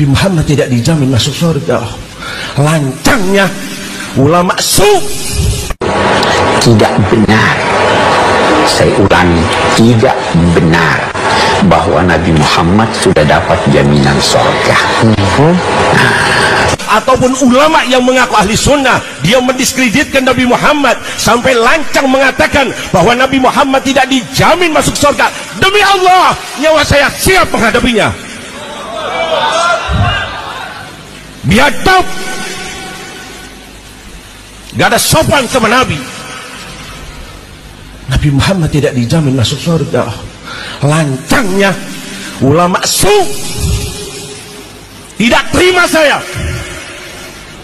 Nabi Muhammad tidak dijamin masuk surga. Lancangnya ulama su. Tidak benar, saya ulangi, tidak benar bahwa Nabi Muhammad sudah dapat jaminan surga. Ataupun ulama yang mengaku ahli sunnah, dia mendiskreditkan Nabi Muhammad sampai lancang mengatakan bahwa Nabi Muhammad tidak dijamin masuk surga. Demi Allah, nyawa saya siap menghadapinya. Biadab, gak ada sopan sama Nabi. Nabi Muhammad tidak dijamin masuk surga. Lancangnya ulama su. Tidak terima saya.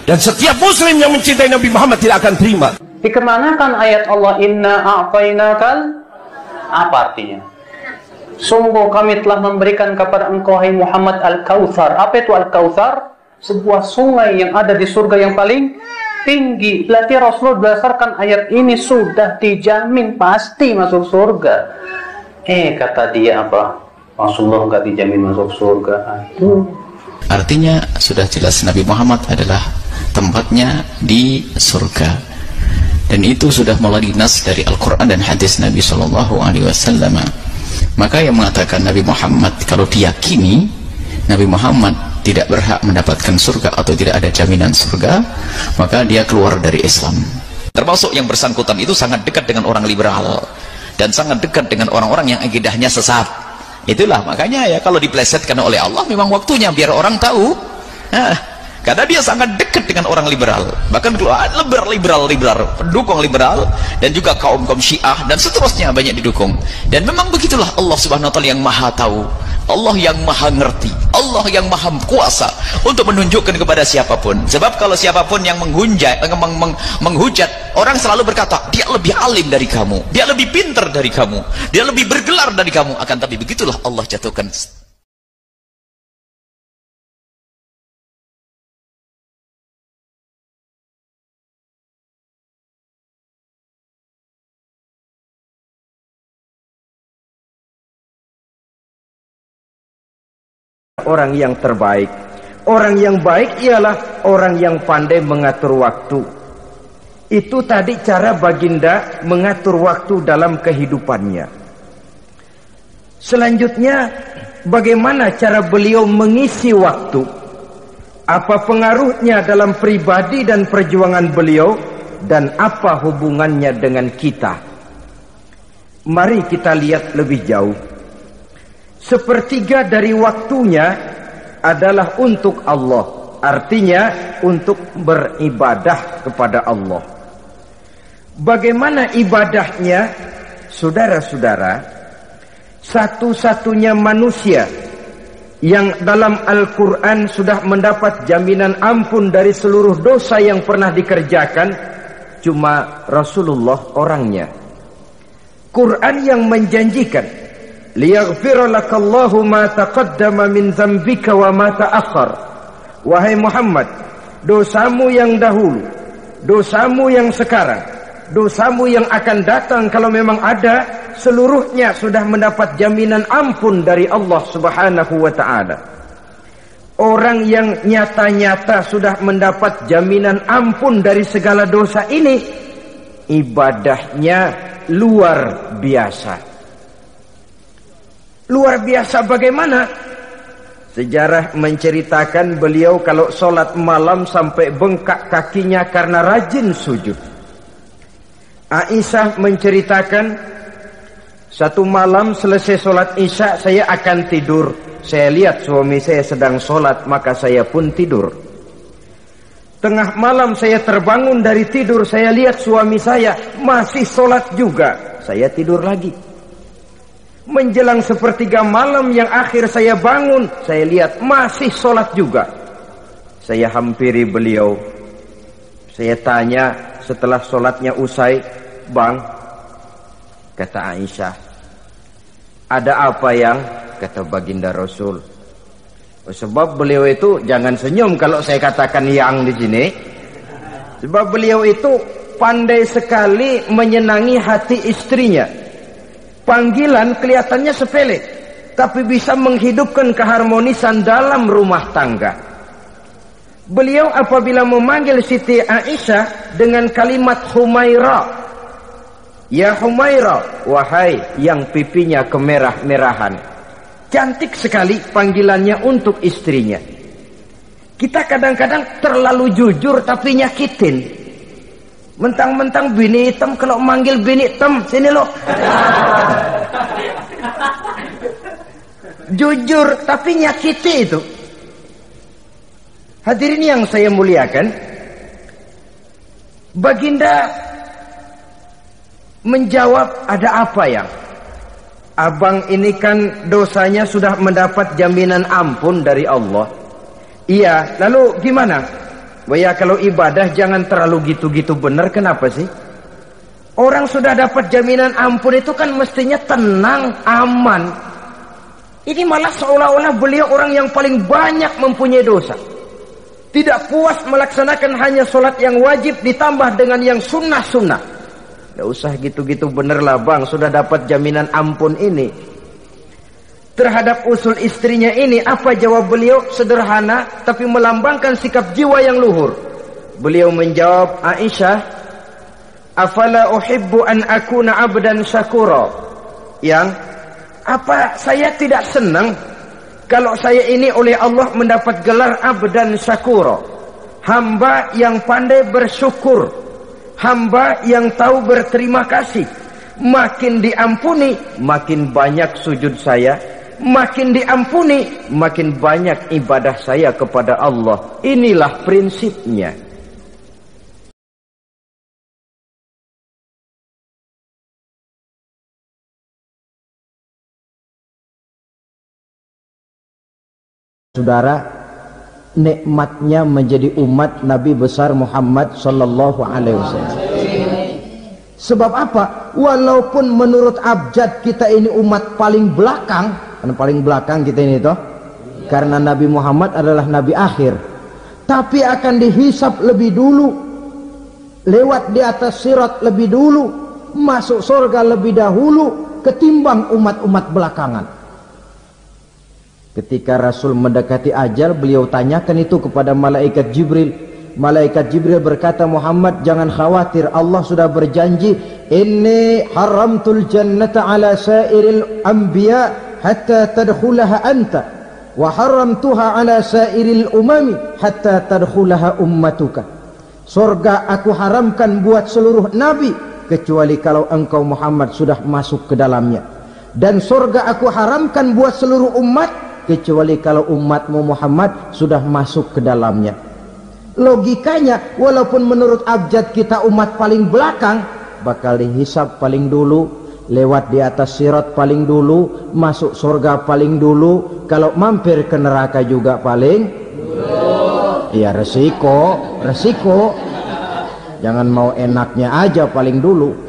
Dan setiap muslim yang mencintai Nabi Muhammad tidak akan terima. Dikemanakan ayat Allah, inna a'tainakal, apa artinya? Sungguh kami telah memberikan kepada engkau hai Muhammad Al-Kautsar. Apa itu Al-Kautsar? Sebuah sungai yang ada di surga yang paling tinggi. Berarti Rasulullah berdasarkan ayat ini sudah dijamin pasti masuk surga. Kata dia apa? Rasulullah nggak dijamin masuk surga. Artinya sudah jelas Nabi Muhammad adalah tempatnya di surga, dan itu sudah melalui nas dari Al-Quran dan hadis Nabi SAW. Maka yang mengatakan Nabi Muhammad, kalau diyakini Nabi Muhammad tidak berhak mendapatkan surga atau tidak ada jaminan surga, maka dia keluar dari Islam. Termasuk yang bersangkutan itu sangat dekat dengan orang liberal dan sangat dekat dengan orang-orang yang akidahnya sesat. Itulah makanya ya, kalau diplesetkan oleh Allah memang waktunya biar orang tahu. Karena dia sangat dekat dengan orang liberal, bahkan liberal, pendukung liberal, dan juga kaum Syiah dan seterusnya banyak didukung. Dan memang begitulah Allah Subhanahu wa taala yang maha tahu, Allah yang maha ngerti, Allah yang maha kuasa untuk menunjukkan kepada siapapun. Sebab kalau siapapun yang menghujat, orang selalu berkata dia lebih alim dari kamu, dia lebih pintar dari kamu, dia lebih bergelar dari kamu. Akan tapi begitulah Allah jatuhkan. Orang yang terbaik, orang yang baik ialah orang yang pandai mengatur waktu. Itu tadi cara baginda mengatur waktu dalam kehidupannya. Selanjutnya, bagaimana cara beliau mengisi waktu? Apa pengaruhnya dalam pribadi dan perjuangan beliau, dan apa hubungannya dengan kita? Mari kita lihat lebih jauh. Sepertiga dari waktunya adalah untuk Allah, artinya untuk beribadah kepada Allah. Bagaimana ibadahnya? Saudara-saudara, satu-satunya manusia yang dalam Al-Quran sudah mendapat jaminan ampun dari seluruh dosa yang pernah dikerjakan cuma Rasulullah orangnya. Quran yang menjanjikan liyaghfira lakallahu ma taqaddama min dzambika wa ma ta'akhkhar. Wahai Muhammad, dosamu yang dahulu, dosamu yang sekarang, dosamu yang akan datang kalau memang ada, seluruhnya sudah mendapat jaminan ampun dari Allah Subhanahu wa taala. Orang yang nyata-nyata sudah mendapat jaminan ampun dari segala dosa ini, ibadahnya luar biasa. Luar biasa bagaimana? Sejarah menceritakan beliau kalau sholat malam sampai bengkak kakinya karena rajin sujud. Aisyah menceritakan, satu malam selesai sholat isya saya akan tidur. Saya lihat suami saya sedang sholat, maka saya pun tidur. Tengah malam saya terbangun dari tidur, saya lihat suami saya masih sholat juga. Saya tidur lagi. Menjelang sepertiga malam yang akhir saya bangun, saya lihat masih sholat juga. Saya hampiri beliau. Saya tanya setelah sholatnya usai, "Bang," kata Aisyah, "ada apa yang?" Kata baginda Rasul. Sebab beliau itu, jangan senyum kalau saya katakan yang di sini. Sebab beliau itu pandai sekali menyenangi hati istrinya. Panggilan kelihatannya sepele, tapi bisa menghidupkan keharmonisan dalam rumah tangga. Beliau apabila memanggil Siti Aisyah dengan kalimat Humaira, ya Humaira, wahai yang pipinya kemerah-merahan. Cantik sekali panggilannya untuk istrinya. Kita kadang-kadang terlalu jujur tapi nyakitin. Mentang-mentang bini hitam, kalau manggil bini hitam, sini lo. Jujur tapi nyakiti itu. Hadirin yang saya muliakan, Baginda menjawab, ada apa yang? Abang ini kan dosanya sudah mendapat jaminan ampun dari Allah. Iya, lalu gimana? Ya kalau ibadah jangan terlalu gitu-gitu benar, kenapa sih? Orang sudah dapat jaminan ampun itu kan mestinya tenang, aman. Ini malah seolah-olah beliau orang yang paling banyak mempunyai dosa. Tidak puas melaksanakan hanya sholat yang wajib ditambah dengan yang sunnah-sunnah. Tidak usah gitu-gitu bener lah bang, sudah dapat jaminan ampun ini. Terhadap usul istrinya ini, apa jawab beliau? Sederhana tapi melambangkan sikap jiwa yang luhur. Beliau menjawab, Aisyah, afala uhibbu an akuna abdan syakura. Yang apa saya tidak senang kalau saya ini oleh Allah mendapat gelar abdan syakura, hamba yang pandai bersyukur, hamba yang tahu berterima kasih. Makin diampuni, makin banyak sujud saya. Makin diampuni, makin banyak ibadah saya kepada Allah. Inilah prinsipnya. Saudara, nikmatnya menjadi umat Nabi besar Muhammad sallallahu alaihi wasallam. Sebab apa? Walaupun menurut abjad kita ini umat paling belakang, kan paling belakang kita ini toh, karena Nabi Muhammad adalah Nabi akhir, tapi akan dihisap lebih dulu, lewat di atas sirat lebih dulu, masuk surga lebih dahulu ketimbang umat-umat belakangan. Ketika Rasul mendekati ajal, beliau tanyakan itu kepada malaikat Jibril. Malaikat Jibril berkata, Muhammad jangan khawatir, Allah sudah berjanji, inni haramtul jannata ala sairil anbiya hatta tadkhulaha anta wa haramtuha ala sairil umami hatta tadkhulaha ummatuka. Surga aku haramkan buat seluruh nabi kecuali kalau engkau Muhammad sudah masuk ke dalamnya, dan surga aku haramkan buat seluruh umat kecuali kalau umatmu Muhammad sudah masuk ke dalamnya. Logikanya, walaupun menurut abjad kita umat paling belakang, bakal dihisap paling dulu, lewat di atas sirat paling dulu, masuk surga paling dulu, kalau mampir ke neraka juga paling dulu. Ya resiko. Jangan mau enaknya aja paling dulu.